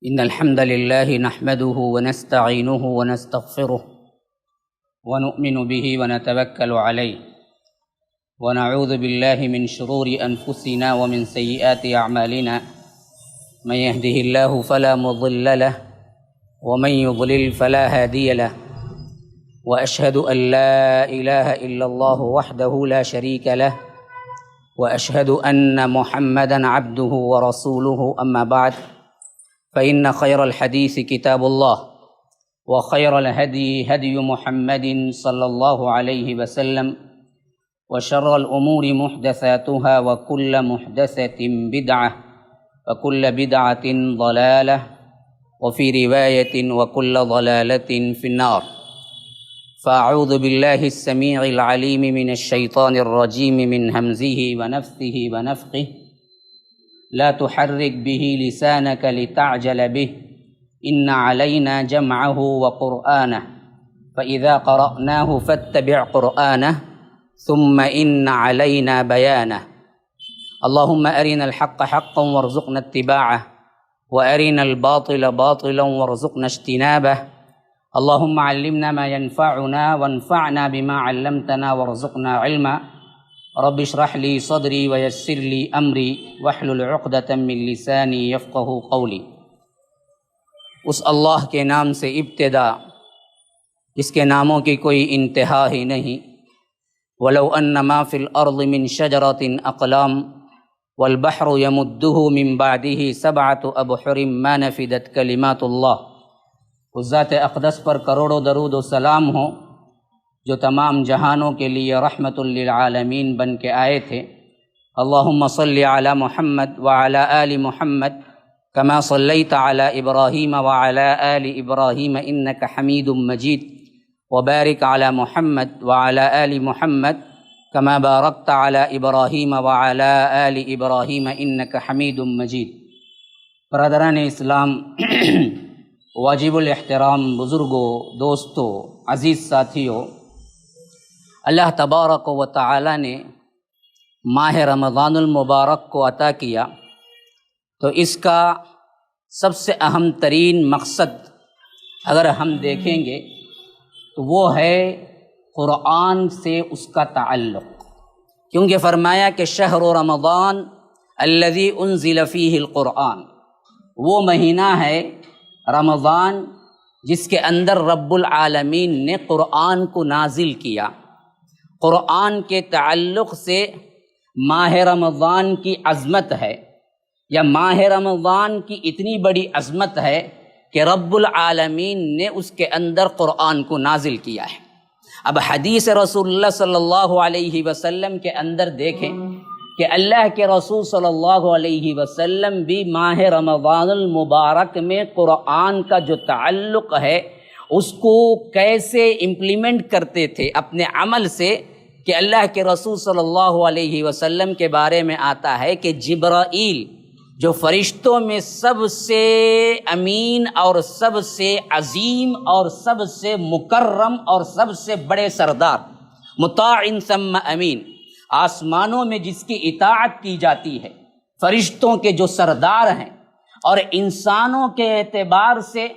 إن الحمد لله نحمده ونستعينه ونستغفره ونؤمن به ونتوكل عليه ونعوذ بالله من شرور أنفسنا ومن سيئات أعمالنا من يهده الله فلا مضل له ومن يضلل فلا هادي له وأشهد أن لا إله إلا الله وحده لا شريك له وأشهد أن محمدًا عبده ورسوله أما بعد فإن خير الحديث كتاب الله وخير الهدي هدي محمد صلى الله عليه وسلم وشر الأمور محدثاتها وكل محدثة بدعة وكل بدعة ضلالة وفي رواية وكل ضلالة في النار. فأعوذ بالله السميع العليم من الشيطان الرجيم من همزه ونفثه ونفخه لا تحرك به لسانك لتعجل به إن علينا جمعه وقرآنه فإذا قرأناه فاتبع قرآنه ثم إن علينا بيانه. اللهم أرنا الحق حقا وارزقنا اتباعه وأرنا الباطل باطلا وارزقنا اجتنابه. اللهم علمنا ما ينفعنا وانفعنا بما علمتنا وارزقنا علما. رب اشرح لي صدری ویسر لی امری واحلل عقدۃ من لسانی یفقہوا قولی. اس اللہ کے نام سے ابتدا جس کے ناموں کی کوئی انتہا ہی نہیں. ولو ان ما فی الارض من شجرۃ اقلام والبحر یمدہ من بعدہ سبعۃ ابحر ما نفدت کلمات اللہ. اس ذات اقدس پر کروڑوں درود و سلام ہو جو تمام جہانوں کے لیے رحمت للعالمین بن کے آئے تھے. اللہم صلی علی محمد وعلی آل محمد کما صلیت علی ابراہیم وعلی آل ابراہیم انک حمید مجید وبارک علی محمد وعلی آل محمد کما بارکت علی ابراہیم وعلی آل ابراہیم انک حمید مجید. برادران اسلام، واجب الاحترام بزرگوں، دوستوں، عزیز ساتھیوں، اللہ تبارک و تعالی نے ماہ رمضان المبارک کو عطا کیا تو اس کا سب سے اہم ترین مقصد اگر ہم دیکھیں گے تو وہ ہے قرآن سے اس کا تعلق. کیونکہ فرمایا کہ شہر رمضان الذی انزل فیہ القرآن، وہ مہینہ ہے رمضان جس کے اندر رب العالمین نے قرآن کو نازل کیا. قرآن کے تعلق سے ماہ رمضان کی عظمت ہے، یا ماہ رمضان کی اتنی بڑی عظمت ہے کہ رب العالمین نے اس کے اندر قرآن کو نازل کیا ہے. اب حدیث رسول اللہ صلی اللہ علیہ وسلم کے اندر دیکھیں کہ اللہ کے رسول صلی اللہ علیہ وسلم بھی ماہ رمضان المبارک میں قرآن کا جو تعلق ہے اس کو کیسے امپلیمنٹ کرتے تھے اپنے عمل سے، کہ اللہ کے رسول صلی اللہ علیہ وسلم کے بارے میں آتا ہے کہ جبرائیل جو فرشتوں میں سب سے امین اور سب سے عظیم اور سب سے مکرم اور سب سے بڑے سردار، مطاع ثم امین، آسمانوں میں جس کی اطاعت کی جاتی ہے، فرشتوں کے جو سردار ہیں اور انسانوں کے اعتبار سے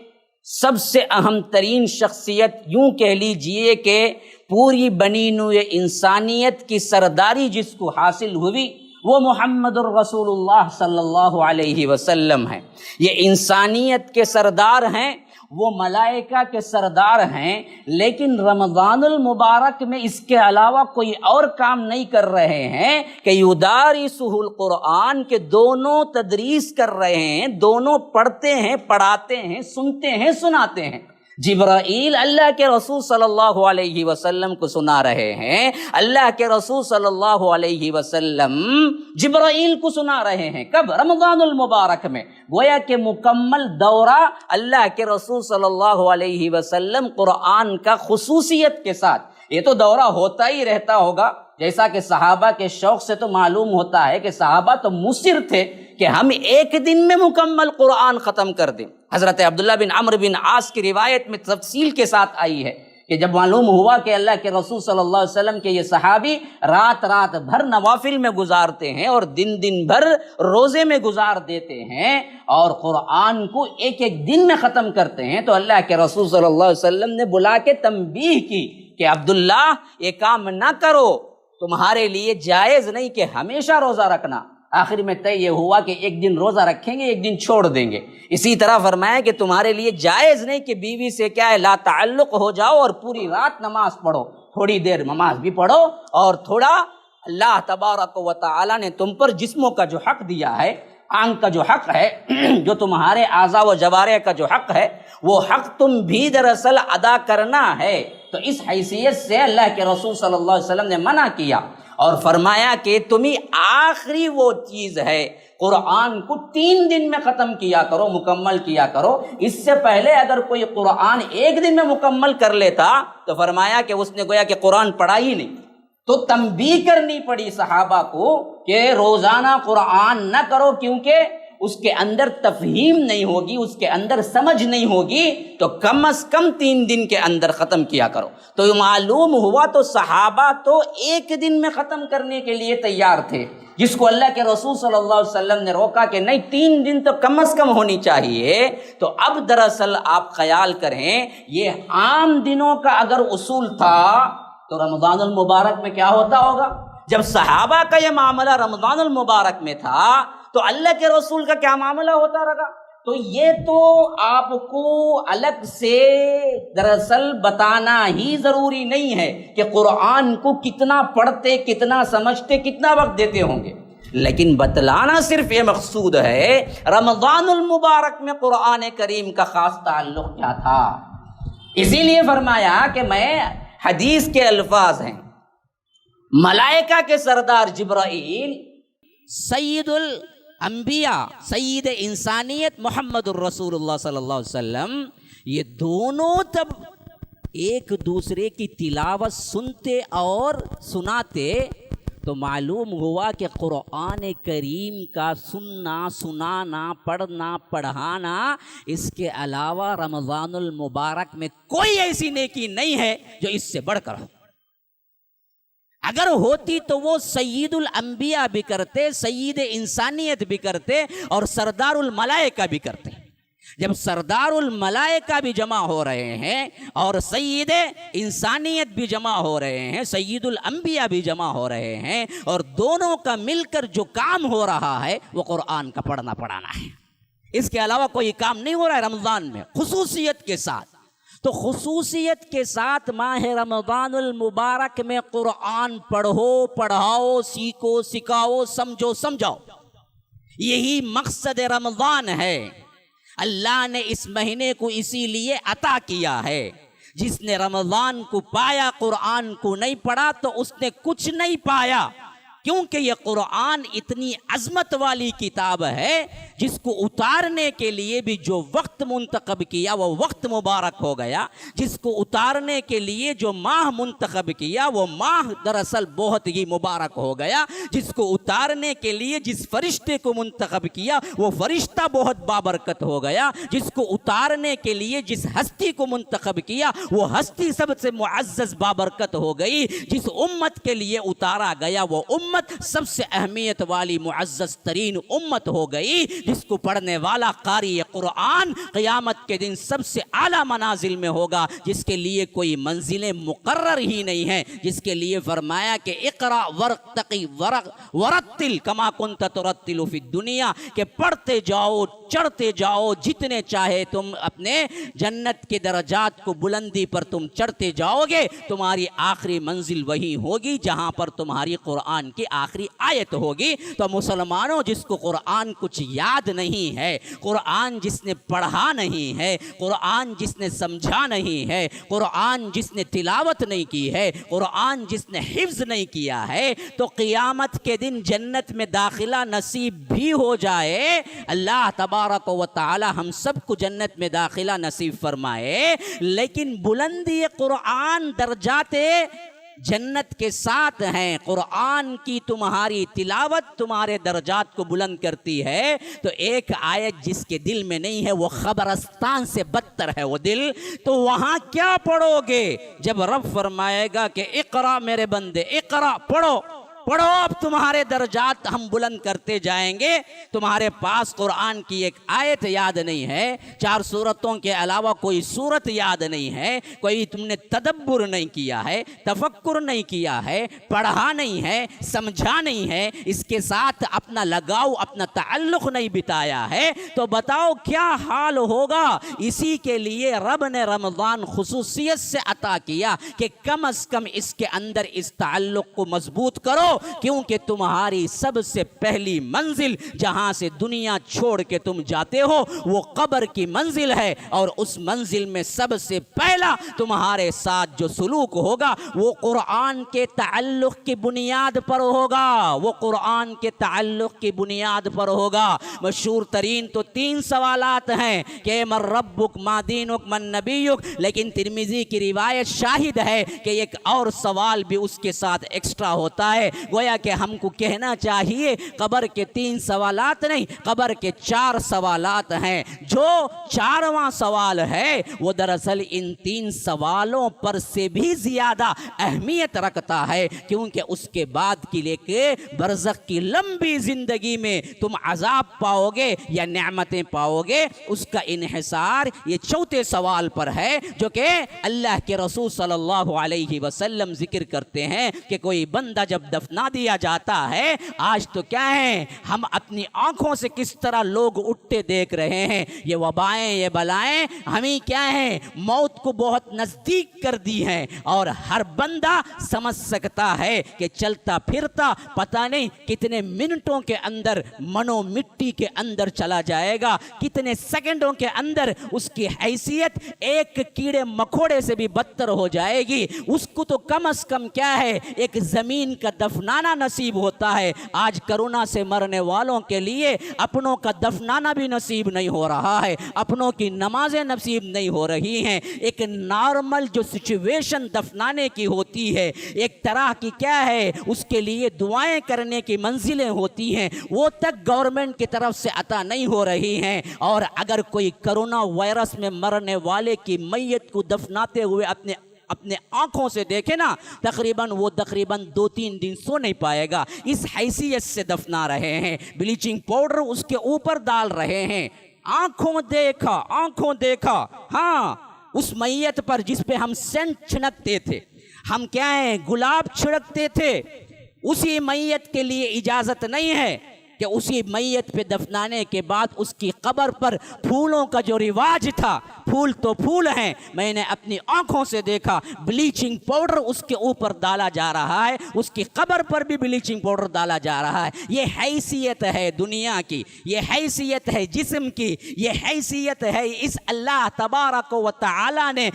سب سے اہم ترین شخصیت، یوں کہہ لیجئے کہ پوری بنی نوع انسانیت کی سرداری جس کو حاصل ہوئی، وہ محمد الرسول اللہ صلی اللہ علیہ وسلم ہیں. یہ انسانیت کے سردار ہیں، وہ ملائکہ کے سردار ہیں، لیکن رمضان المبارک میں اس کے علاوہ کوئی اور کام نہیں کر رہے ہیں کہ یدارسہ القرآن، کے دونوں تدریس کر رہے ہیں، دونوں پڑھتے ہیں، پڑھاتے ہیں، سنتے ہیں، سناتے ہیں. جبرائیل اللہ کے رسول صلی اللہ علیہ وسلم کو سنا رہے ہیں، اللہ کے رسول صلی اللہ علیہ وسلم جبرائیل کو سنا رہے ہیں. کب؟ رمضان المبارک میں. گویا کہ مکمل دورہ اللہ کے رسول صلی اللہ علیہ وسلم قرآن کا خصوصیت کے ساتھ. یہ تو دورہ ہوتا ہی رہتا ہوگا، جیسا کہ صحابہ کے شوق سے تو معلوم ہوتا ہے کہ صحابہ تو مصر تھے کہ ہم ایک دن میں مکمل قرآن ختم کر دیں. حضرت عبداللہ بن عمرو بن عاص کی روایت میں تفصیل کے ساتھ آئی ہے کہ جب معلوم ہوا کہ اللہ کے رسول صلی اللہ علیہ وسلم کے یہ صحابی رات بھر نوافل میں گزارتے ہیں اور دن بھر روزے میں گزار دیتے ہیں اور قرآن کو ایک دن میں ختم کرتے ہیں، تو اللہ کے رسول صلی اللہ علیہ وسلم نے بلا کے تنبیہ کی کہ عبداللہ یہ کام نہ کرو، تمہارے لیے جائز نہیں کہ ہمیشہ روزہ رکھنا۔ آخر میں طے یہ ہوا کہ ایک دن روزہ رکھیں گے، ایک دن چھوڑ دیں گے۔ اسی طرح فرمایا کہ تمہارے لیے جائز نہیں کہ بیوی سے کیا ہے لا تعلق ہو جاؤ اور پوری رات نماز پڑھو، تھوڑی دیر نماز بھی پڑھو اور تھوڑا اللہ تبارک و تعالی نے تم پر جسموں کا جو حق دیا ہے، آنکھ کا جو حق ہے، جو تمہارے اعضاء و جوارح کا جو حق ہے، وہ حق تم بھی دراصل ادا کرنا ہے۔ تو اس حیثیت سے اللہ کے رسول صلی اللہ علیہ وسلم نے منع کیا اور فرمایا کہ تمہیں آخری وہ چیز ہے، قرآن کو 3 دن میں ختم کیا کرو، مکمل کیا کرو۔ اس سے پہلے اگر کوئی قرآن 1 دن میں مکمل کر لیتا تو فرمایا کہ اس نے گویا کہ قرآن پڑھا ہی نہیں۔ تو تنبیہ کرنی پڑی صحابہ کو کہ روزانہ قرآن نہ کرو، کیونکہ اس کے اندر تفہیم نہیں ہوگی، اس کے اندر سمجھ نہیں ہوگی، تو کم از کم 3 دن کے اندر ختم کیا کرو۔ تو معلوم ہوا تو صحابہ تو 1 دن میں ختم کرنے کے لیے تیار تھے، جس کو اللہ کے رسول صلی اللہ علیہ وسلم نے روکا کہ نہیں 3 دن تو کم از کم ہونی چاہیے۔ تو اب دراصل آپ خیال کریں، یہ عام دنوں کا اگر اصول تھا تو رمضان المبارک میں کیا ہوتا ہوگا؟ جب صحابہ کا یہ معاملہ رمضان المبارک میں تھا تو اللہ کے رسول کا کیا معاملہ ہوتا رہا؟ تو یہ تو آپ کو الگ سے دراصل بتانا ہی ضروری نہیں ہے کہ قرآن کو کتنا پڑھتے، کتنا سمجھتے، کتنا وقت دیتے ہوں گے، لیکن بتلانا صرف یہ مقصود ہے رمضان المبارک میں قرآن کریم کا خاص تعلق کیا تھا۔ اسی لیے فرمایا کہ میں حدیث کے الفاظ ہیں، ملائکہ کے سردار جبرائیل، سید الانبیاء، سید انسانیت محمد الرسول اللہ صلی اللہ علیہ وسلم، یہ دونوں تب ایک دوسرے کی تلاوت سنتے اور سناتے تو معلوم ہوا کہ قرآن کریم کا سننا، سنانا، پڑھنا، پڑھانا، اس کے علاوہ رمضان المبارک میں کوئی ایسی نیکی نہیں ہے جو اس سے بڑھ کر ہو۔ اگر ہوتی تو وہ سید الانبیاء بھی کرتے، سید انسانیت بھی کرتے اور سردار الملائکہ بھی کرتے۔ جب سردار الملائکہ بھی جمع ہو رہے ہیں اور سید انسانیت بھی جمع ہو رہے ہیں، سید الانبیاء بھی جمع ہو رہے ہیں، اور دونوں کا مل کر جو کام ہو رہا ہے وہ قرآن کا پڑھنا پڑھانا ہے، اس کے علاوہ کوئی کام نہیں ہو رہا ہے رمضان میں خصوصیت کے ساتھ۔ تو خصوصیت کے ساتھ ماہ رمضان المبارک میں قرآن پڑھو، پڑھاؤ، سیکھو، سکھاؤ، سمجھو، سمجھاؤ، یہی مقصد رمضان ہے۔ اللہ نے اس مہینے کو اسی لیے عطا کیا ہے۔ جس نے رمضان کو پایا، قرآن کو نہیں پڑھا تو اس نے کچھ نہیں پایا، کیونکہ یہ قرآن اتنی عظمت والی کتاب ہے جس کو اتارنے کے لیے بھی جو وقت منتخب کیا وہ وقت مبارک ہو گیا، جس کو اتارنے کے لیے جو ماہ منتخب کیا وہ ماہ دراصل بہت ہی مبارک ہو گیا، جس کو اتارنے کے لیے جس فرشتے کو منتخب کیا وہ فرشتہ بہت بابرکت ہو گیا، جس کو اتارنے کے لیے جس ہستی کو منتخب کیا وہ ہستی سب سے معزز بابرکت ہو گئی، جس امت کے لیے اتارا گیا وہ امت سب سے اہمیت والی معزز ترین امت ہو گئی، جس کو پڑھنے والا قاری قرآن قیامت کے دن سب سے اعلیٰ منازل میں ہوگا، جس کے لیے کوئی منزلیں مقرر ہی نہیں ہیں، جس کے لیے فرمایا کہ اقرا ورتقی ورتل کما کنت ترتل فی الدنیا، کہ پڑھتے جاؤ، چڑھتے جاؤ، جتنے چاہے تم اپنے جنت کے درجات کو بلندی پر تم چڑھتے جاؤ گے، تمہاری آخری منزل وہی ہوگی جہاں پر تمہاری قرآن کی آخری آیت ہوگی۔ تو مسلمانوں، جس کو قرآن کچھ یاد نہیں ہے، قرآن جس نے پڑھا نہیں ہے، قرآن جس نے سمجھا نہیں ہے، قرآن جس نے تلاوت نہیں کی ہے، قرآن جس نے حفظ نہیں کیا ہے، تو قیامت کے دن جنت میں داخلہ نصیب بھی ہو جائے، اللہ تبارک و تعالی ہم سب کو جنت میں داخلہ نصیب فرمائے، لیکن بلندی قرآن درجات جنت کے ساتھ ہیں، قرآن کی تمہاری تلاوت تمہارے درجات کو بلند کرتی ہے، تو ایک آیت جس کے دل میں نہیں ہے وہ قبرستان سے بدتر ہے وہ دل، تو وہاں کیا پڑھو گے جب رب فرمائے گا کہ اقرا میرے بندے اقرا، پڑھو پڑھو، اب تمہارے درجات ہم بلند کرتے جائیں گے۔ تمہارے پاس قرآن کی ایک آیت یاد نہیں ہے، 4 سورتوں کے علاوہ کوئی سورت یاد نہیں ہے، کوئی تم نے تدبر نہیں کیا ہے، تفکر نہیں کیا ہے، پڑھا نہیں ہے، سمجھا نہیں ہے، اس کے ساتھ اپنا لگاؤ اپنا تعلق نہیں بتایا ہے، تو بتاؤ کیا حال ہوگا۔ اسی کے لیے رب نے رمضان خصوصیت سے عطا کیا کہ کم از کم اس کے اندر اس تعلق کو مضبوط کرو، کیونکہ تمہاری سب سے پہلی منزل جہاں سے دنیا چھوڑ کے تم جاتے ہو وہ قبر کی منزل ہے، اور اس منزل میں سب سے پہلا تمہارے ساتھ جو سلوک ہوگا وہ قرآن کے تعلق کی بنیاد پر ہوگا، وہ قرآن کے تعلق کی بنیاد پر ہوگا۔ مشہور ترین تو 3 سوالات ہیں کہ من ربک ما دینک من نبیک، لیکن ترمذی کی روایت شاہد ہے کہ ایک اور سوال بھی اس کے ساتھ ایکسٹرا ہوتا ہے، گویا کہ ہم کو کہنا چاہیے قبر کے 3 سوالات نہیں، قبر کے 4 سوالات ہیں۔ جو 4واں سوال ہے وہ دراصل ان 3 سوالوں پر سے بھی زیادہ اہمیت رکھتا ہے، کیونکہ اس کے بعد کی لے کے برزخ کی لمبی زندگی میں تم عذاب پاؤ گے یا نعمتیں پاؤ گے، اس کا انحصار یہ 4تھے سوال پر ہے، جو کہ اللہ کے رسول صلی اللہ علیہ وسلم ذکر کرتے ہیں کہ کوئی بندہ جب دفنا دیا جاتا ہے، آج تو کیا ہے ہم اپنی آنکھوں سے کس طرح لوگ اٹھتے دیکھ رہے ہیں، یہ وبائیں یہ بلائیں ہمیں کیا ہے موت کو بہت نزدیک کر دی ہیں، اور ہر بندہ سمجھ سکتا ہے کہ چلتا پھرتا پتہ نہیں کتنے منٹوں کے اندر منو مٹی کے اندر چلا جائے گا، کتنے سیکنڈوں کے اندر اس کی حیثیت ایک کیڑے مکوڑے سے بھی بدتر ہو جائے گی، اس کو تو کم از کم کیا ہے ایک زمین کا دفنانا نصیب ہوتا ہے۔ آج کرونا سے مرنے والوں کے لیے اپنوں کا دفنانا بھی نصیب نہیں ہو رہا ہے، اپنوں کی نمازیں نصیب نہیں ہو رہی ہیں۔ ایک نارمل جو سچویشن دفنانے کی ہوتی ہے، ایک طرح کی کیا ہے اس کے لیے دعائیں کرنے کی منزلیں ہوتی ہیں، وہ تک گورنمنٹ کی طرف سے عطا نہیں ہو رہی ہیں، اور اگر کوئی کرونا وائرس میں مرنے والے کی میت کو دفناتے ہوئے اپنے آنکھوں سے دیکھے نا، تقریباً 2-3 دن سو نہیں پائے گا، اس حیثیت سے دفنا رہے ہیں، بلیچنگ پاؤڈر اس کے اوپر ڈال رہے ہیں، آنکھوں دیکھا ہاں اس میت پر جس پہ ہم سینٹ چھڑکتے تھے، ہم کیا ہیں گلاب چھڑکتے تھے، اسی میت کے لیے اجازت نہیں ہے کہ اسی میت پہ دفنانے کے بعد اس کی قبر پر پھولوں کا جو رواج تھا، پھول تو پھول ہیں، میں نے اپنی آنکھوں سے دیکھا بلیچنگ پاؤڈر اس کے اوپر ڈالا جا رہا ہے، اس کی قبر پر بھی بلیچنگ پاؤڈر ڈالا جا رہا ہے۔ یہ حیثیت ہے دنیا کی، یہ حیثیت ہے جسم کی، یہ حیثیت ہے اس اللہ تبارک و تعالی نے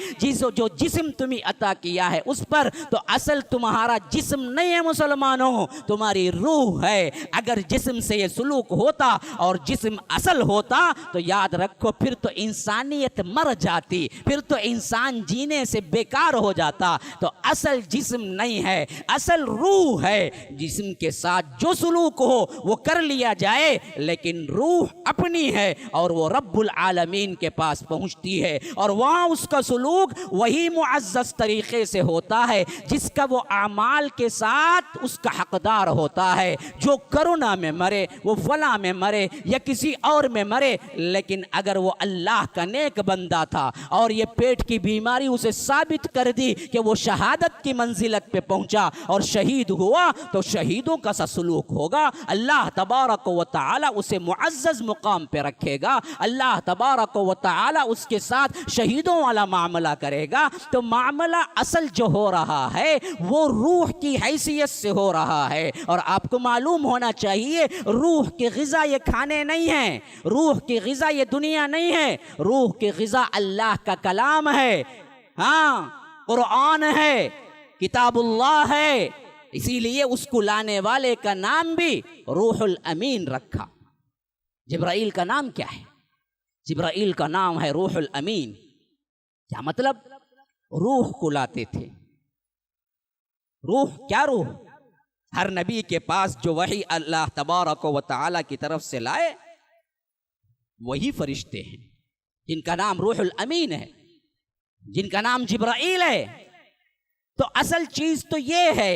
جو جسم تمہیں عطا کیا ہے اس پر، تو اصل تمہارا جسم نہیں ہے مسلمانوں، تمہاری روح ہے۔ اگر جسم سے یہ سلوک ہوتا اور جسم اصل ہوتا تو یاد رکھو پھر تو انسانیت مر جاتی، پھر تو انسان جینے سے بیکار ہو جاتا۔ تو اصل جسم نہیں ہے، اصل روح ہے، جسم کے ساتھ جو سلوک ہو وہ کر لیا جائے، لیکن روح اپنی ہے اور وہ رب العالمین کے پاس پہنچتی ہے، اور وہاں اس کا سلوک وہی معزز طریقے سے ہوتا ہے جس کا وہ اعمال کے ساتھ اس کا حقدار ہوتا ہے۔ جو کرونا میں مرے وہ فلاں میں مرے یا کسی اور میں مرے، لیکن اگر وہ اللہ کا نیک بندہ تھا اور یہ پیٹ کی بیماری اسے ثابت کر دی کہ وہ شہادت کی منزلت پہ پہنچا اور شہید ہوا، تو شہیدوں کا سا سلوک ہوگا، اللہ تبارک و تعالی اسے معزز مقام پہ رکھے گا، اللہ تبارک و تعالی اس کے ساتھ شہیدوں والا معاملہ کرے گا۔ تو معاملہ اصل جو ہو رہا ہے وہ روح کی حیثیت سے ہو رہا ہے، اور آپ کو معلوم ہونا چاہیے روح کی غذا یہ کھانے نہیں ہیں، روح کی غذا یہ دنیا نہیں ہے، روح کی غذا اللہ کا کلام ہے، ہاں قرآن ہے، کتاب اللہ ہے، اسی لیے اس کو لانے والے کا نام بھی روح الامین رکھا۔ جبرائیل کا نام کیا ہے؟ جبرائیل کا نام ہے روح الامین۔ کیا مطلب؟ روح کو لاتے تھے، روح کیا روح؟ ہر نبی کے پاس جو وحی اللہ تبارک و تعالی کی طرف سے لائے وہی فرشتے ہیں، جن کا نام روح الامین ہے، جن کا نام جبرائیل ہے۔ تو اصل چیز تو یہ ہے،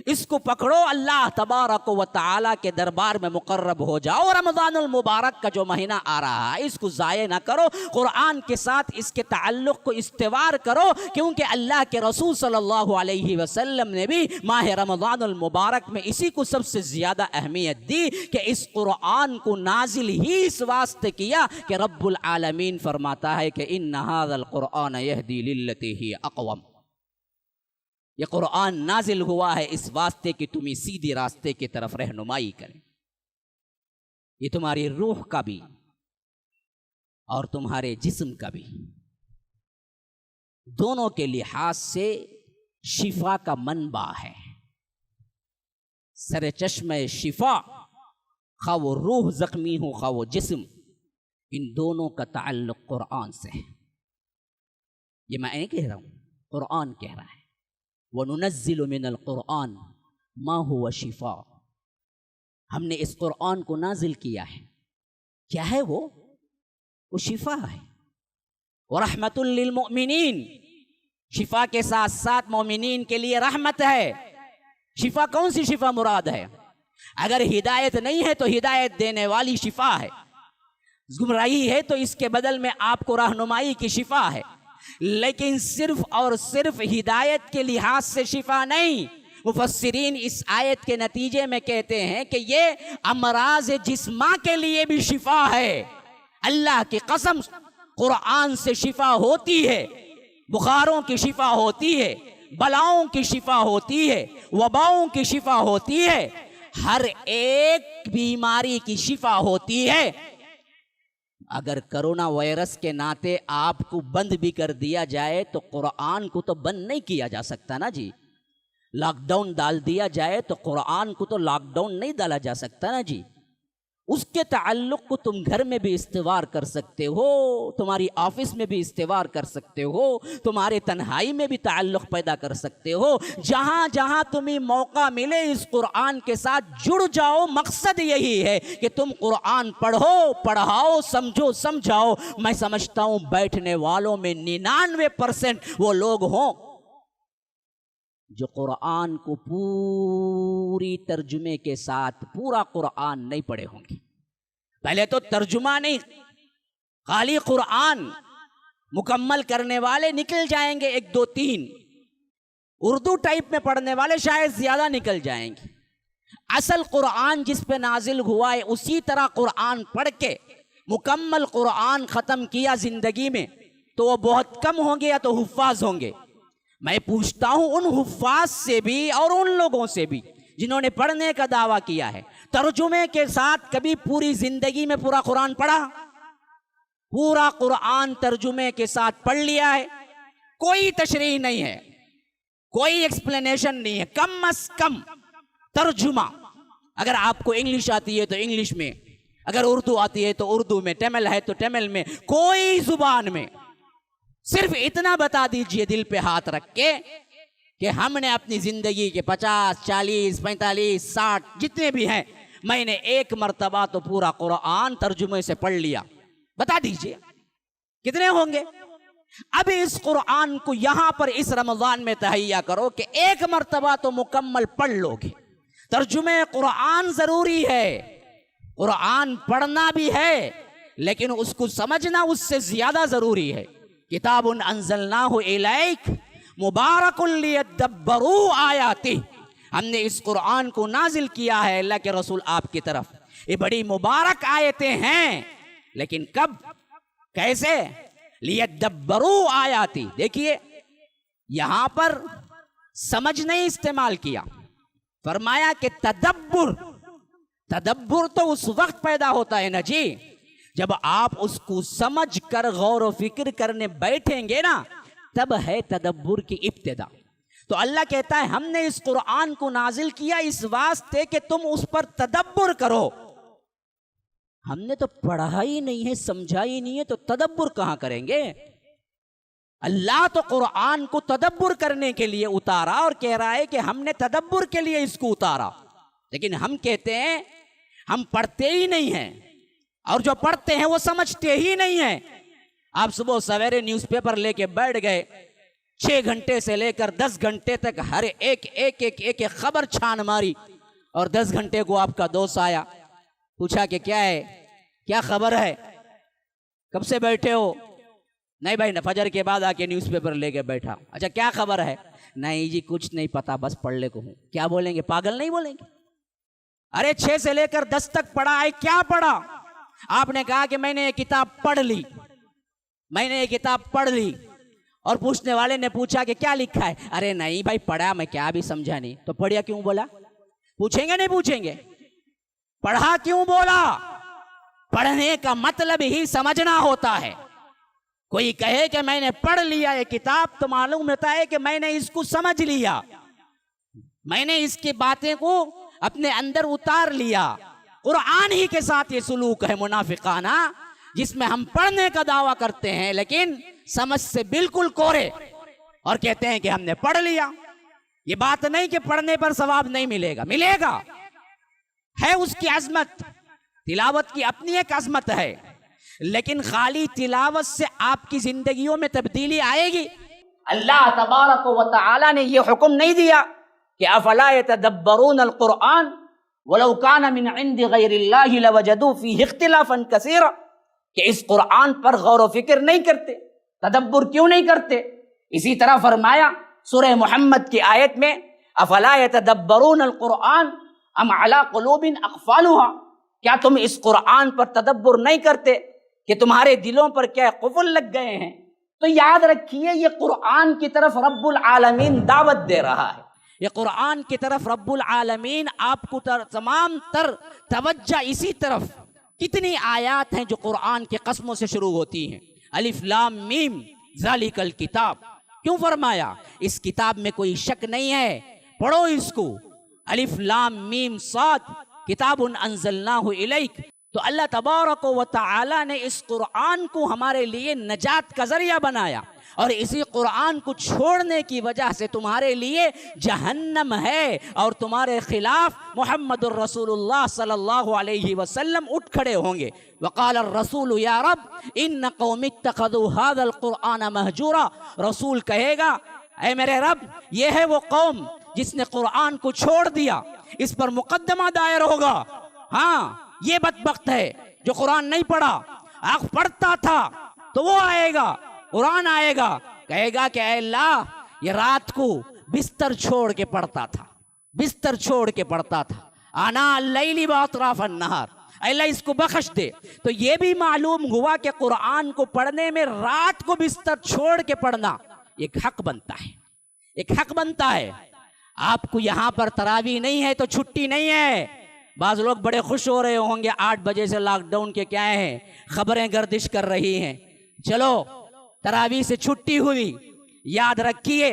اس کو پکڑو، اللہ تبارک و تعالی کے دربار میں مقرب ہو جاؤ۔ رمضان المبارک کا جو مہینہ آ رہا ہے اس کو ضائع نہ کرو، قرآن کے ساتھ اس کے تعلق کو استوار کرو، کیونکہ اللہ کے رسول صلی اللہ علیہ وسلم نے بھی ماہ رمضان المبارک میں اسی کو سب سے زیادہ اہمیت دی کہ اس قرآن کو نازل ہی اس واسطے کیا کہ رب العالمین فرماتا ہے کہ ان ھذا القرآن یہدی للتی ہی اقوم۔ یہ قرآن نازل ہوا ہے اس واسطے کہ تمہیں سیدھے راستے کی طرف رہنمائی کرے۔ یہ تمہاری روح کا بھی اور تمہارے جسم کا بھی دونوں کے لحاظ سے شفا کا منبع ہے۔ سر چشمہ شفا، خواہ وہ روح زخمی ہو خواہ وہ جسم، ان دونوں کا تعلق قرآن سے ہے۔ یہ میں کہہ رہا ہوں، قرآن کہہ رہا ہے وَنُنَزِّلُ مِنَ الْقُرْآنِ مَا هُوَ شِفَاءٌ۔ ہم نے اس قرآن کو نازل کیا ہے، کیا ہے وہ شفا ہے۔ وَرَحْمَةٌ لِّلْمُؤْمِنِينَ، شفا کے ساتھ ساتھ مومنین کے لیے رحمت ہے۔ شفا کون سی شفا مراد ہے؟ اگر ہدایت نہیں ہے تو ہدایت دینے والی شفا ہے، گمراہی ہے تو اس کے بدل میں آپ کو رہنمائی کی شفا ہے، لیکن صرف اور صرف ہدایت کے لحاظ سے شفا نہیں۔ مفسرین اس آیت کے نتیجے میں کہتے ہیں کہ یہ امراض جسماں کے لیے بھی شفا ہے۔ اللہ کی قسم، قرآن سے شفا ہوتی ہے، بخاروں کی شفا ہوتی ہے، بلاؤں کی شفا ہوتی ہے، وباؤں کی شفا ہوتی ہے، ہر ایک بیماری کی شفا ہوتی ہے۔ اگر کرونا وائرس کے ناطے آپ کو بند بھی کر دیا جائے تو قرآن کو تو بند نہیں کیا جا سکتا نا جی۔ لاک ڈاؤن ڈال دیا جائے تو قرآن کو تو لاک ڈاؤن نہیں ڈالا جا سکتا نا جی۔ اس کے تعلق کو تم گھر میں بھی استوار کر سکتے ہو، تمہاری آفس میں بھی استوار کر سکتے ہو، تمہارے تنہائی میں بھی تعلق پیدا کر سکتے ہو۔ جہاں جہاں تمہیں موقع ملے اس قرآن کے ساتھ جڑ جاؤ۔ مقصد یہی ہے کہ تم قرآن پڑھو، پڑھاؤ، سمجھو، سمجھاؤ۔ میں سمجھتا ہوں بیٹھنے والوں میں 99% وہ لوگ ہوں جو قرآن کو پوری ترجمے کے ساتھ پورا قرآن نہیں پڑھے ہوں گے۔ پہلے تو ترجمہ نہیں، خالی قرآن مکمل کرنے والے نکل جائیں گے 1 2 3، اردو ٹائپ میں پڑھنے والے شاید زیادہ نکل جائیں گے۔ اصل قرآن جس پہ نازل ہوا ہے اسی طرح قرآن پڑھ کے مکمل قرآن ختم کیا زندگی میں تو وہ بہت کم ہوں گے یا تو حفاظ ہوں گے۔ میں پوچھتا ہوں ان حفاظ سے بھی اور ان لوگوں سے بھی جنہوں نے پڑھنے کا دعویٰ کیا ہے، ترجمے کے ساتھ کبھی پوری زندگی میں پورا قرآن پڑھا؟ پورا قرآن ترجمے کے ساتھ پڑھ لیا ہے؟ کوئی تشریح نہیں ہے، کوئی ایکسپلینیشن نہیں ہے، کم از کم ترجمہ۔ اگر آپ کو انگلش آتی ہے تو انگلش میں، اگر اردو آتی ہے تو اردو میں، تمل ہے تو تمل میں، کوئی زبان میں صرف اتنا بتا دیجئے دل پہ ہاتھ رکھ کے کہ ہم نے اپنی زندگی کے 50 40 45 60 جتنے بھی ہیں، میں نے 1 مرتبہ تو پورا قرآن ترجمے سے پڑھ لیا۔ بتا دیجئے کتنے ہوں گے؟ اب اس قرآن کو یہاں پر اس رمضان میں تہیہ کرو کہ 1 مرتبہ تو مکمل پڑھ لو گے۔ ترجمے قرآن ضروری ہے، قرآن پڑھنا بھی ہے، لیکن اس کو سمجھنا اس سے زیادہ ضروری ہے۔ کتاب انزلناہ الیک مبارک لیدبروا آیاتہ، ہم نے اس قرآن کو نازل کیا ہے اللہ کے رسول آپ کی طرف، یہ بڑی مبارک آیتیں ہیں، لیکن کب، کیسے؟ لیدبروا آیاتہ۔ دیکھیے یہاں پر سمجھ نہیں استعمال کیا، فرمایا کہ تدبر۔ تدبر تو اس وقت پیدا ہوتا ہے نا جی جب آپ اس کو سمجھ کر غور و فکر کرنے بیٹھیں گے نا، تب ہے تدبر کی ابتدا۔ تو اللہ کہتا ہے ہم نے اس قرآن کو نازل کیا اس واسطے کہ تم اس پر تدبر کرو۔ ہم نے تو پڑھا ہی نہیں ہے، سمجھا ہی نہیں ہے، تو تدبر کہاں کریں گے؟ اللہ تو قرآن کو تدبر کرنے کے لیے اتارا اور کہہ رہا ہے کہ ہم نے تدبر کے لیے اس کو اتارا، لیکن ہم کہتے ہیں ہم پڑھتے ہی نہیں ہیں، اور جو پڑھتے ہیں وہ سمجھتے ہی نہیں ہیں۔ آپ صبح سویرے نیوز پیپر لے کے بیٹھ گئے، 6 گھنٹے سے لے کر 10 گھنٹے تک ہر ایک خبر چھان ماری، اور 10 گھنٹے کو آپ کا دوست آیا، پوچھا کہ کیا ہے، کیا خبر ہے، کب سے بیٹھے ہو؟ نہیں بھائی، فجر کے بعد آ کے نیوز پیپر لے کے بیٹھا۔ اچھا کیا خبر ہے؟ نہیں جی کچھ نہیں پتا، بس پڑھ لے کو ہوں۔ کیا بولیں گے؟ پاگل نہیں بولیں گے؟ ارے 6 سے لے کر 10 تک پڑھا ہے، کیا پڑھا؟ آپ نے کہا کہ میں نے یہ کتاب پڑھ لی، میں نے یہ کتاب پڑھ لی، اور پوچھنے والے نے پوچھا کہ کیا لکھا ہے؟ ارے نہیں بھائی پڑھا میں، کیا بھی سمجھا نہیں۔ تو پڑھیا کیوں بولا؟ پوچھیں گے نہیں پوچھیں گے؟ پڑھا کیوں بولا؟ پڑھنے کا مطلب ہی سمجھنا ہوتا ہے۔ کوئی کہے کہ میں نے پڑھ لیا یہ کتاب، تو معلوم ہوتا ہے کہ میں نے اس کو سمجھ لیا، میں نے اس کی باتیں کو اپنے اندر اتار لیا۔ قرآن ہی کے ساتھ یہ سلوک ہے منافقانہ، جس میں ہم پڑھنے کا دعویٰ کرتے ہیں لیکن سمجھ سے بالکل کورے، اور کہتے ہیں کہ ہم نے پڑھ لیا۔ یہ بات نہیں کہ پڑھنے پر ثواب نہیں ملے گا، ملے گا، ہے اس کی عظمت، تلاوت کی اپنی ایک عظمت ہے، لیکن خالی تلاوت سے آپ کی زندگیوں میں تبدیلی آئے گی؟ اللہ تبارک و تعالی نے یہ حکم نہیں دیا کہ افلا یتدبرون القرآن ولو کان من عند غیر اللہ لوجدوا فیہ اختلافا کثیرا، کہ اس قرآن پر غور و فکر نہیں کرتے، تدبر کیوں نہیں کرتے؟ اسی طرح فرمایا سورہ محمد کی آیت میں افلا یتدبرون القرآن ام علی قلوب اقفالها، کیا تم اس قرآن پر تدبر نہیں کرتے کہ تمہارے دلوں پر کیا قفل لگ گئے ہیں؟ تو یاد رکھیے یہ قرآن کی طرف رب العالمین دعوت دے رہا ہے، یہ قرآن کی طرف رب العالمین آپ کو تمام تر توجہ اسی طرف۔ کتنی آیات ہیں جو قرآن کے قسموں سے شروع ہوتی ہیں، الف لام میم ذالک الکتاب، کیوں فرمایا؟ اس کتاب میں کوئی شک نہیں ہے، پڑھو اس کو، الف لام میم صاد کتاب انزلناہ الیک۔ تو اللہ تبارک و تعالی نے اس قرآن کو ہمارے لیے نجات کا ذریعہ بنایا، اور اسی قرآن کو چھوڑنے کی وجہ سے تمہارے لیے جہنم ہے، اور تمہارے خلاف محمد الرسول اللہ صلی اللہ علیہ وسلم اٹھ کھڑے ہوں گے۔ وقال الرسول یا رب ان قوم اتخذوا هذا القرآن مہجورا، رسول کہے گا اے میرے رب یہ ہے وہ قوم جس نے قرآن کو چھوڑ دیا، اس پر مقدمہ دائر ہوگا۔ ہاں یہ بدبخت ہے جو قرآن نہیں پڑھا، آخ پڑھتا تھا تو وہ آئے گا، قرآن آئے گا، کہے گا کہ اے اللہ یہ رات کو بستر چھوڑ کے پڑھتا تھا، بستر چھوڑ کے پڑھتا تھا، آنا اللیل واطراف النہار، اے اللہ اس کو بخش دے۔ تو یہ بھی معلوم ہوا کہ قرآن کو پڑھنے میں رات کو بستر چھوڑ کے پڑھنا ایک حق بنتا ہے، ایک حق بنتا ہے۔ آپ کو یہاں پر تراویح نہیں ہے تو چھٹی نہیں ہے۔ بعض لوگ بڑے خوش ہو رہے ہوں گے 8 بجے سے لاک ڈاؤن کے کیا ہیں خبریں گردش کر رہی ہیں، چلو تراویح سے چھٹی ہوئی۔ یاد رکھیے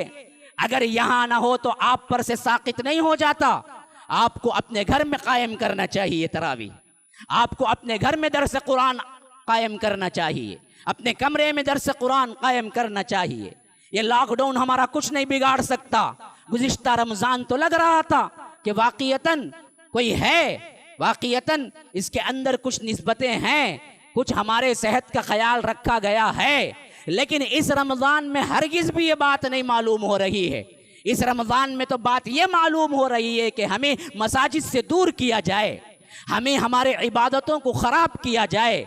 اگر یہاں نہ ہو تو آپ پر سے ساقط نہیں ہو جاتا، آپ کو اپنے گھر میں قائم کرنا چاہیے تراویح، آپ کو اپنے گھر میں درس قرآن قائم کرنا چاہیے، اپنے کمرے میں درس قرآن قائم کرنا چاہیے۔ یہ لاک ڈاؤن ہمارا کچھ نہیں بگاڑ سکتا۔ گزشتہ رمضان تو لگ رہا تھا کہ واقعتاً کوئی ہے، واقعتاً اس کے اندر کچھ نسبتیں ہیں، کچھ ہمارے صحت کا خیال رکھا گیا ہے، لیکن اس رمضان میں ہرگز بھی یہ بات نہیں معلوم ہو رہی ہے۔ اس رمضان میں تو بات یہ معلوم ہو رہی ہے کہ ہمیں مساجد سے دور کیا جائے، ہمیں ہمارے عبادتوں کو خراب کیا جائے،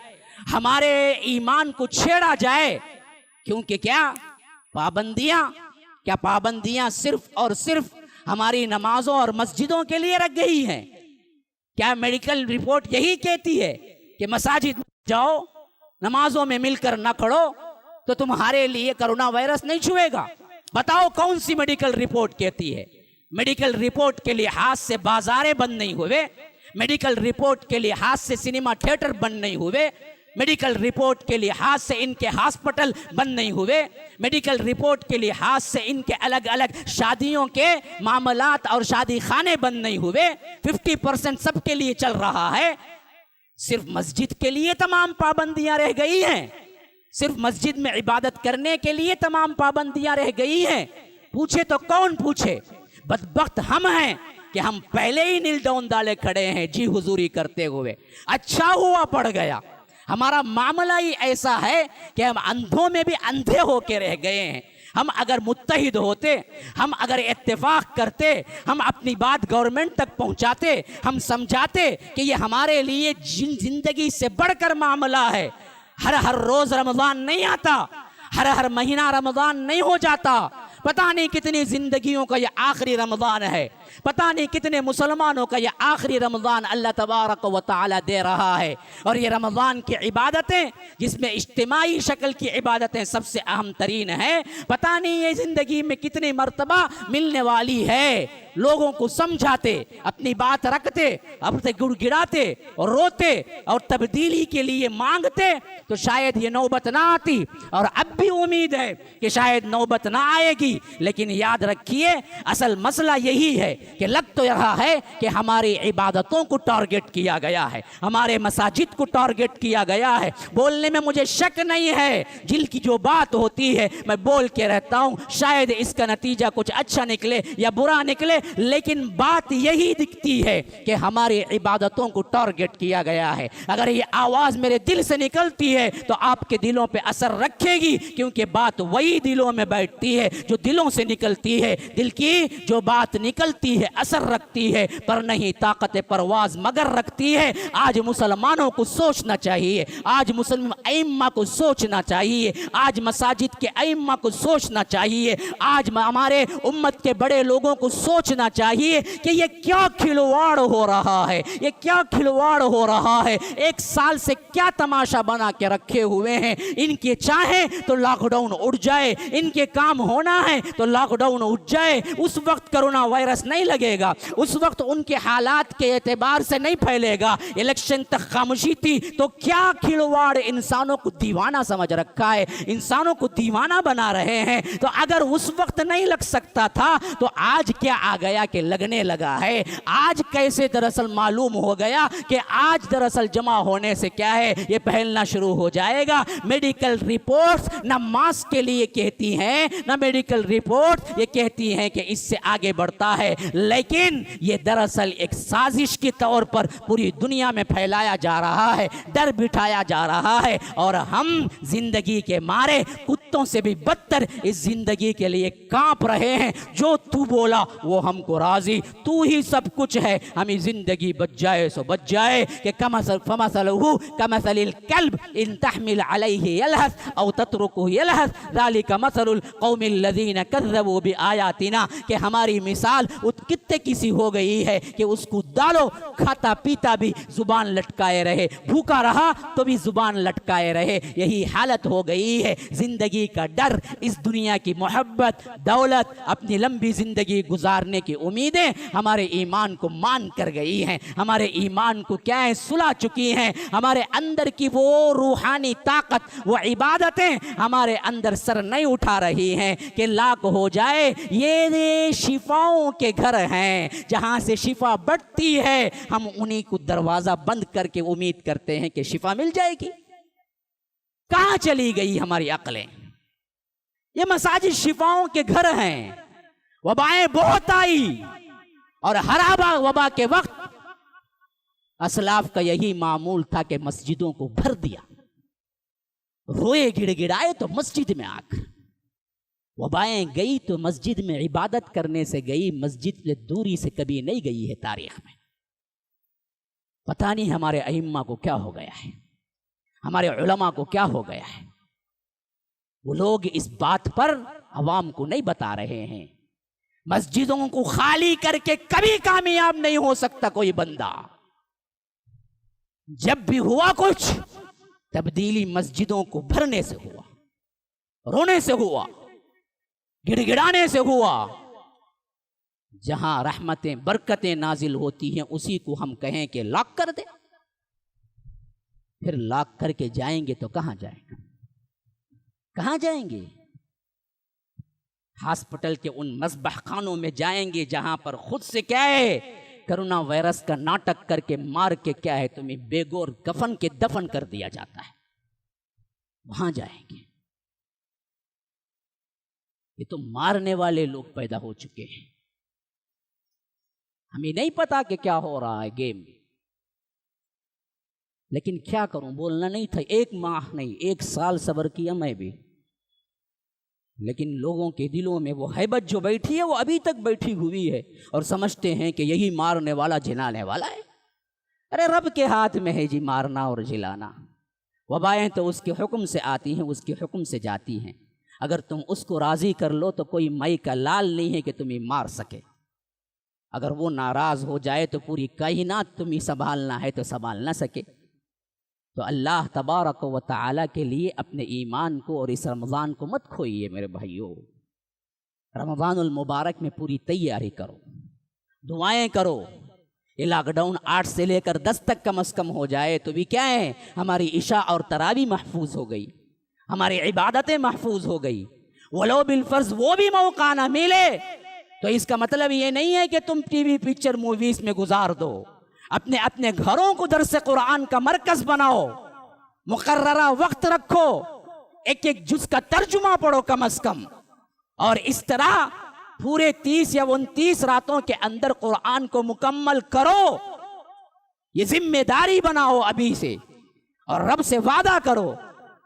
ہمارے ایمان کو چھیڑا جائے، کیونکہ کیا پابندیاں صرف اور صرف ہماری نمازوں اور مسجدوں کے لیے رکھ گئی ہیں؟ کیا میڈیکل رپورٹ یہی کہتی ہے کہ مساجد جاؤ نمازوں میں مل کر نہ کھڑو تو تمہارے لیے کرونا وائرس نہیں چھوئے گا؟ بتاؤ کون سی میڈیکل رپورٹ کہتی ہے؟ میڈیکل رپورٹ کے لحاظ سے بازاریں بند نہیں ہوئے، میڈیکل رپورٹ کے لحاظ سے سنیما تھیٹر بند نہیں ہوئے، میڈیکل رپورٹ کے لحاظ سے ان کے ہاسپٹل بند نہیں ہوئے، میڈیکل رپورٹ کے لحاظ سے ان کے الگ الگ شادیوں کے معاملات اور شادی خانے بند نہیں ہوئے، 50% سب کے لیے چل رہا ہے، صرف مسجد کے لیے تمام پابندیاں رہ گئی ہیں، صرف مسجد میں عبادت کرنے کے لیے تمام پابندیاں رہ گئی ہیں؟ پوچھے تو کون پوچھے؟ بدبخت ہم ہیں کہ ہم پہلے ہی نیل ڈاؤن ڈالے کھڑے ہیں جی حضوری کرتے ہوئے. اچھا ہوا پڑ گیا. ہمارا معاملہ ہی ایسا ہے کہ ہم اندھوں میں بھی اندھے ہو کے رہ گئے ہیں. ہم اگر متحد ہوتے، ہم اگر اتفاق کرتے، ہم اپنی بات گورنمنٹ تک پہنچاتے، ہم سمجھاتے کہ یہ ہمارے لیے زندگی سے بڑھ کر معاملہ ہے. ہر روز رمضان نہیں آتا، ہر مہینہ رمضان نہیں ہو جاتا. پتہ نہیں کتنی زندگیوں کا یہ آخری رمضان ہے، پتہ نہیں کتنے مسلمانوں کا یہ آخری رمضان اللہ تبارک و تعالی دے رہا ہے. اور یہ رمضان کی عبادتیں، جس میں اجتماعی شکل کی عبادتیں سب سے اہم ترین ہیں، پتہ نہیں یہ زندگی میں کتنی مرتبہ ملنے والی ہے. لوگوں کو سمجھاتے، اپنی بات رکھتے، اپنے گڑ گڑاتے اور روتے اور تبدیلی کے لیے مانگتے تو شاید یہ نوبت نہ آتی. اور اب بھی امید ہے کہ شاید نوبت نہ آئے گی. لیکن یاد رکھیے اصل مسئلہ یہی ہے کہ لگ تو رہا ہے کہ ہماری عبادتوں کو ٹارگٹ کیا گیا ہے، ہمارے مساجد کو ٹارگٹ کیا گیا ہے. بولنے میں مجھے شک نہیں ہے، دل کی جو بات ہوتی ہے میں بول کے رہتا ہوں. شاید اس کا نتیجہ کچھ اچھا نکلے یا برا نکلے، لیکن بات یہی دکھتی ہے کہ ہماری عبادتوں کو ٹارگٹ کیا گیا ہے. اگر یہ آواز میرے دل سے نکلتی ہے تو آپ کے دلوں پہ اثر رکھے گی، کیونکہ بات وہی دلوں میں بیٹھتی ہے جو دلوں سے نکلتی ہے. دل کی جو بات نکلتی ہے اثر رکھتی ہے، پر نہیں طاقت پرواز مگر رکھتی ہے. آج مسلمانوں کو سوچنا چاہیے، آج مسلم ائمہ کو سوچنا چاہیے، آج مساجد کے ائمہ کو سوچنا چاہیے، آج ہمارے امت کے بڑے لوگوں کو سوچنا چاہیے کہ یہ کیا کھلواڑ ہو رہا ہے، یہ کیا کھلواڑ ہو رہا ہے. ایک سال سے کیا تماشا بنا کے رکھے ہوئے ہیں. ان کے چاہیں تو لاک ڈاؤن اٹھ جائے، ان کے کام ہونا ہے تو لاک ڈاؤن اٹھ جائے. اس وقت کرونا وائرس نہیں لگے گا، اس وقت ان کے حالات کے اعتبار سے نہیں پھیلے گا. الیکشن تک خاموشی تھی تو کیا کھلواڑ انسانوں کو دیوانہ سمجھ رکھا ہے، انسانوں کو دیوانہ بنا رہے ہیں. تو اگر اس وقت نہیں لگ سکتا تھا تو آج کیا آ گیا کہ لگنے لگا ہے. آج کیسے دراصل معلوم ہو گیا کہ آج دراصل جمع ہونے سے کیا ہے، یہ پھیلنا شروع ہو جائے گا. میڈیکل رپورٹس نہ ماسک کے لیے کہتی ہیں، نہ میڈیکل رپورٹ یہ کہتی ہیں کہ اس سے آگے بڑھتا ہے، لیکن یہ دراصل ایک سازش کے طور پر پوری دنیا میں پھیلایا جا رہا ہے، ڈر بٹھایا جا رہا ہے. اور ہم زندگی کے مارے کتوں سے بھی بدتر اس زندگی کے لیے کانپ رہے ہیں. جو تو بولا وہ ہم کو راضی، تو ہی سب کچھ ہے، ہمیں زندگی بچ جائے سو بچ جائے. کہ فمثلہ کمثل الکلب ان تحمل علیہ یلہث او تترکہ یلہث ذلک مثل القوم الذین کذبوا بآیاتنا. کہ ہماری مثال کتے کسی ہو گئی ہے کہ اس کو ڈالو، کھاتا پیتا بھی زبان لٹکائے رہے، بھوکا رہا تو بھی زبان لٹکائے رہے. یہی حالت ہو گئی ہے. زندگی کا ڈر، اس دنیا کی محبت، دولت، اپنی لمبی زندگی گزارنے کی امیدیں ہمارے ایمان کو مان کر گئی ہیں، ہمارے ایمان کو کیا ہے سلا چکی ہیں. ہمارے اندر کی وہ روحانی طاقت، وہ عبادتیں ہمارے اندر سر نہیں اٹھا رہی ہیں کہ لاکھ ہو جائے. یہ شفاؤں کے گھر ہیں جہاں سے شفا بڑھتی ہے، ہم انہی کو دروازہ بند کر کے امید کرتے ہیں کہ شفا مل جائے گی. کہاں چلی گئی ہماری عقلیں؟ یہ مساجد شفاؤں کے گھر ہیں. وبائیں بہت آئی اور ہر وبا کے وقت اسلاف کا یہی معمول تھا کہ مسجدوں کو بھر دیا، روئے گڑ گڑائے تو مسجد میں آ کر. وبائیں گئی تو مسجد میں عبادت کرنے سے گئی، مسجد سے دوری سے کبھی نہیں گئی ہے تاریخ میں. پتہ نہیں ہمارے ائمہ کو کیا ہو گیا ہے، ہمارے علماء کو کیا ہو گیا ہے. وہ لوگ اس بات پر عوام کو نہیں بتا رہے ہیں. مسجدوں کو خالی کر کے کبھی کامیاب نہیں ہو سکتا کوئی بندہ. جب بھی ہوا کچھ تبدیلی مسجدوں کو بھرنے سے ہوا، رونے سے ہوا، گڑ گڑانے سے ہوا. جہاں رحمتیں برکتیں نازل ہوتی ہیں اسی کو ہم کہیں کہ لاک کر دیں. پھر لاک کر کے جائیں گے تو کہاں جائیں گے؟ کہاں جائیں گے؟ ہاسپٹل کے ان مذبح خانوں میں جائیں گے جہاں پر خود سے کیا ہے کرونا وائرس کا ناٹک کر کے مار کے کیا ہے تمہیں بے گور کفن کے دفن کر دیا جاتا ہے. وہاں جائیں گے. یہ تو مارنے والے لوگ پیدا ہو چکے ہیں. ہمیں نہیں پتا کہ کیا ہو رہا ہے گیم، لیکن کیا کروں، بولنا نہیں تھا. 1 ماہ نہیں 1 سال صبر کیا میں بھی، لیکن لوگوں کے دلوں میں وہ ہیبت جو بیٹھی ہے وہ ابھی تک بیٹھی ہوئی ہے، اور سمجھتے ہیں کہ یہی مارنے والا جلانے والا ہے. ارے رب کے ہاتھ میں ہے جی مارنا اور جلانا. وبائیں تو اس کے حکم سے آتی ہیں، اس کے حکم سے جاتی ہیں. اگر تم اس کو راضی کر لو تو کوئی مائی کا لال نہیں ہے کہ تمہیں مار سکے. اگر وہ ناراض ہو جائے تو پوری کائنات تمہیں سنبھالنا ہے تو سنبھال نہ سکے. تو اللہ تبارک و تعالیٰ کے لیے اپنے ایمان کو اور اس رمضان کو مت کھوئیے میرے بھائیو. رمضان المبارک میں پوری تیاری کرو، دعائیں کرو. یہ لاک ڈاؤن 8 سے لے کر 10 تک کم از کم ہو جائے تو بھی کیا ہے، ہماری عشاء اور تراویح محفوظ ہو گئی، ہماری عبادتیں محفوظ ہو گئی. ولو بالفرض وہ بھی موقع نہ ملے تو اس کا مطلب یہ نہیں ہے کہ تم ٹی وی پکچر موویز میں گزار دو. اپنے گھروں کو درس قرآن کا مرکز بناؤ، مقررہ وقت رکھو، ایک جز کا ترجمہ پڑھو کم از کم، اور اس طرح پورے 30 یا 29 راتوں کے اندر قرآن کو مکمل کرو. یہ ذمہ داری بناؤ ابھی سے، اور رب سے وعدہ کرو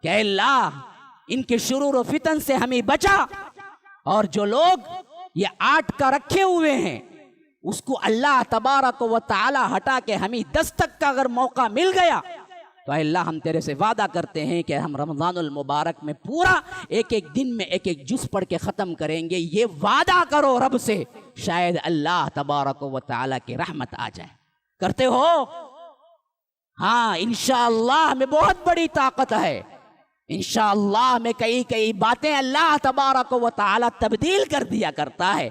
کہ اے اللہ ان کے شرور و فتن سے ہمیں بچا، اور جو لوگ یہ 8 کا رکھے ہوئے ہیں اس کو اللہ تبارک و تعالی ہٹا کے ہمیں 10 تک کا اگر موقع مل گیا تو اے اللہ ہم تیرے سے وعدہ کرتے ہیں کہ ہم رمضان المبارک میں پورا ایک دن میں ایک جز پڑھ کے ختم کریں گے. یہ وعدہ کرو رب سے، شاید اللہ تبارک و تعالی کی رحمت آ جائے. کرتے ہو؟ ہاں انشاءاللہ میں بہت بڑی طاقت ہے. انشاءاللہ میں کئی باتیں اللہ تبارک و تعالی تبدیل کر دیا کرتا ہے،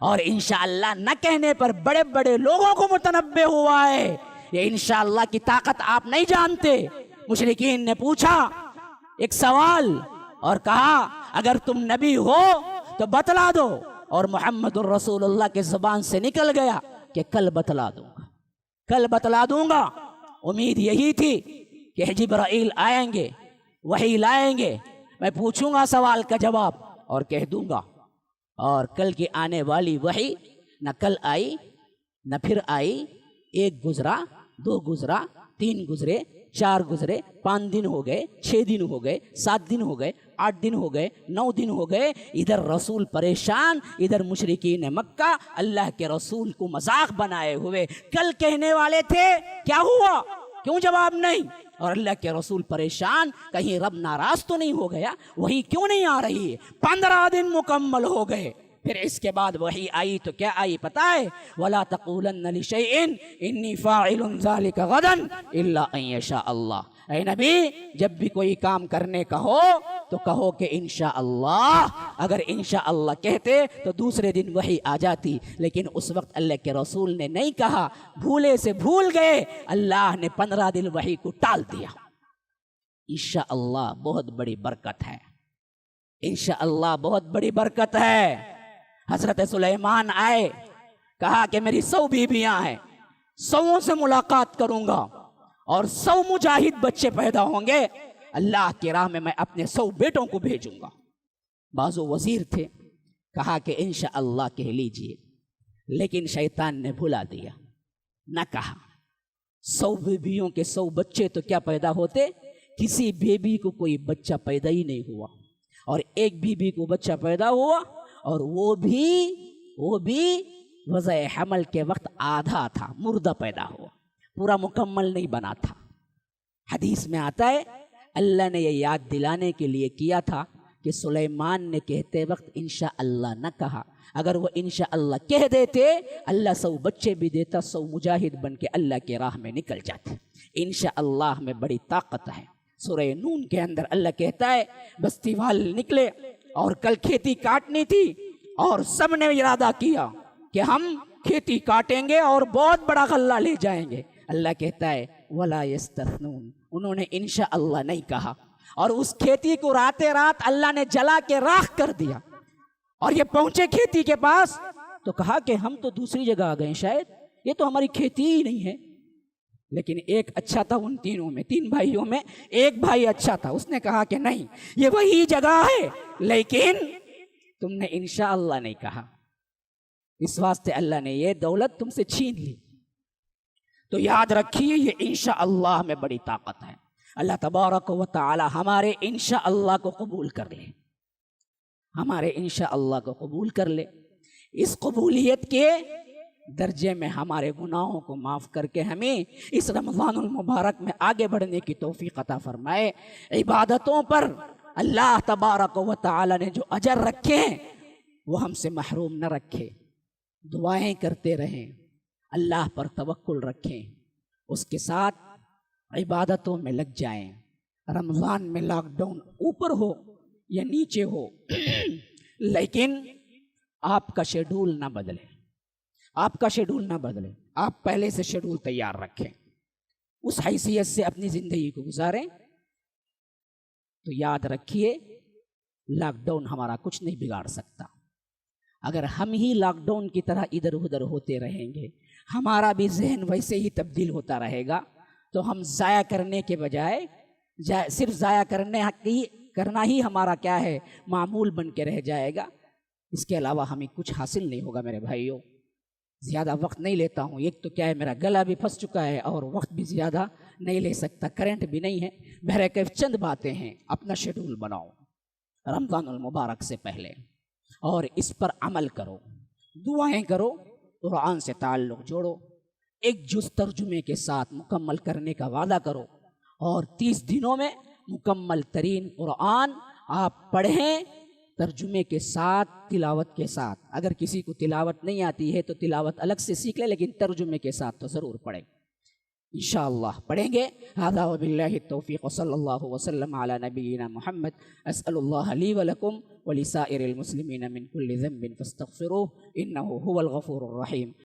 اور انشاءاللہ نہ کہنے پر بڑے بڑے لوگوں کو متنبع ہوا ہے. یہ انشاءاللہ کی طاقت آپ نہیں جانتے. مشرکین نے پوچھا ایک سوال اور کہا اگر تم نبی ہو تو بتلا دو، اور محمد الرسول اللہ کے زبان سے نکل گیا کہ کل بتلا دوں گا، کل بتلا دوں گا. امید یہی تھی کہ جبرائیل آئیں گے، وحی لائیں گے، میں پوچھوں گا سوال کا جواب اور کہہ دوں گا. اور کل کی آنے والی وحی نہ کل آئی نہ پھر آئی. 1 گزرا، 2 گزرا، 3 گزرے، 4 گزرے، 5 دن ہو گئے، 6 دن ہو گئے، 7 دن ہو گئے، 8 دن ہو گئے، 9 دن ہو گئے. ادھر رسول پریشان، ادھر مشرکین مکہ اللہ کے رسول کو مذاق بنائے ہوئے. کل کہنے والے تھے، کیا ہوا؟ کیوں جواب نہیں؟ اور اللہ کے رسول پریشان، کہیں رب ناراض تو نہیں ہو گیا، وہی کیوں نہیں آ رہی ہے؟ 15 دن مکمل ہو گئے. پھر اس کے بعد وحی آئی تو کیا آئی پتہ ہے؟ وَلَا تَقُولَنَّ لِشَيْءٍ إِنِّي فَاعِلٌ ذَلِكَ غَدًا إِلَّا أَن يَشَاءَ اللَّهُ. اے نبی جب بھی کوئی کام کرنے کا ہو تو کہو کہ انشاءاللہ. اگر انشاءاللہ کہتے تو دوسرے دن وحی آ جاتی، لیکن اس وقت اللہ کے رسول نے نہیں کہا، بھولے سے بھول گئے. اللہ نے 15 دن وحی کو ٹال دیا. انشاءاللہ بہت بڑی برکت ہے، انشاءاللہ بہت بڑی برکت ہے. حضرت سلیمان آئے، کہا کہ میری 100 بیویاں ہیں، 100 سے ملاقات کروں گا اور 100 مجاہد بچے پیدا ہوں گے. اللہ کی راہ میں اپنے 100 بیٹوں کو بھیجوں گا. بعضو وزیر تھے، کہا کہ انشاءاللہ کہہ لیجئے، لیکن شیطان نے بھلا دیا، نہ کہا. 100 بیویوں کے 100 بچے تو کیا پیدا ہوتے؟ کسی بیوی کو کوئی بچہ پیدا ہی نہیں ہوا، اور ایک بیوی کو بچہ پیدا ہوا، اور وہ بھی وضع حمل کے وقت آدھا تھا، مردہ پیدا ہوا، پورا مکمل نہیں بنا تھا. حدیث میں آتا ہے اللہ نے یہ یاد دلانے کے لیے کیا تھا کہ سلیمان نے کہتے وقت انشاءاللہ نہ کہا. اگر وہ انشاءاللہ کہہ دیتے اللہ 100 بچے بھی دیتا، 100 مجاہد بن کے اللہ کے راہ میں نکل جاتے. انشاءاللہ میں بڑی طاقت ہے. سورہ نون کے اندر اللہ کہتا ہے بستی والے نکلے اور کل کھیتی کاٹنی تھی، اور سب نے ارادہ کیا کہ ہم کھیتی کاٹیں گے اور بہت بڑا غلہ لے جائیں گے. اللہ کہتا ہے وَلَا يَسْتَثْنُونَ. انہوں نے انشاءاللہ نہیں کہا، اور اس کھیتی کو راتے رات اللہ نے جلا کے راکھ کر دیا. اور یہ پہنچے کھیتی کے پاس تو کہا کہ ہم تو دوسری جگہ آ گئے، شاید یہ تو ہماری کھیتی ہی نہیں ہے. لیکن ایک اچھا تھا ان تینوں میں، تین بھائیوں میں ایک بھائی اچھا تھا، اس نے کہا کہ نہیں یہ وہی جگہ ہے، لیکن تم نے انشاءاللہ نہیں کہا، اس واسطے اللہ نے یہ دولت تم سے چھین لی۔ تو یاد رکھیے یہ انشاءاللہ میں بڑی طاقت ہے۔ اللہ تبارک و تعالی ہمارے انشاءاللہ کو قبول کر لے، ہمارے انشاءاللہ کو قبول کر لے، اس قبولیت کے درجے میں ہمارے گناہوں کو معاف کر کے ہمیں اس رمضان المبارک میں آگے بڑھنے کی توفیق عطا فرمائے۔ عبادتوں پر اللہ تبارک و تعالی نے جو اجر رکھے ہیں وہ ہم سے محروم نہ رکھے۔ دعائیں کرتے رہیں، اللہ پر توکل رکھیں، اس کے ساتھ عبادتوں میں لگ جائیں۔ رمضان میں لاک ڈاؤن اوپر ہو یا نیچے ہو لیکن آپ کا شیڈول نہ بدلے، آپ کا شیڈول نہ بدلے، آپ پہلے سے شیڈول تیار رکھیں، اس حیثیت سے اپنی زندگی کو گزاریں۔ تو یاد رکھیے لاک ڈاؤن ہمارا کچھ نہیں بگاڑ سکتا۔ اگر ہم ہی لاک ڈاؤن کی طرح ادھر ادھر ہوتے رہیں گے، ہمارا بھی ذہن ویسے ہی تبدیل ہوتا رہے گا، تو ہم ضائع کرنے کے بجائے صرف ضائع کرنا ہی ہمارا کیا ہے معمول بن کے رہ جائے گا، اس کے علاوہ ہمیں کچھ حاصل نہیں ہوگا۔ میرے بھائیوں زیادہ وقت نہیں لیتا ہوں، ایک تو کیا ہے میرا گلا بھی پھنس چکا ہے اور وقت بھی زیادہ نہیں لے سکتا، کرنٹ بھی نہیں ہے، بہرکیف چند باتیں ہیں۔ اپنا شیڈول بناؤ رمضان المبارک سے پہلے اور اس پر عمل کرو، دعائیں کرو، قرآن سے تعلق جوڑو، ایک جز ترجمے کے ساتھ مکمل کرنے کا وعدہ کرو، اور 30 دنوں میں مکمل ترین قرآن آپ پڑھیں ترجمے کے ساتھ، تلاوت کے ساتھ۔ اگر کسی کو تلاوت نہیں آتی ہے تو تلاوت الگ سے سیکھ لے، لیکن ترجمے کے ساتھ تو ضرور پڑھیں، انشاءاللہ پڑھیں گے۔ ھذا وباللہ التوفیق وصلی اللہ وسلم علی نبینا محمد۔ اسأل اللہ لی ولکم ولسائر المسلمین من کل ذنب فاستغفروہ انہ هو الغفور الرحیم۔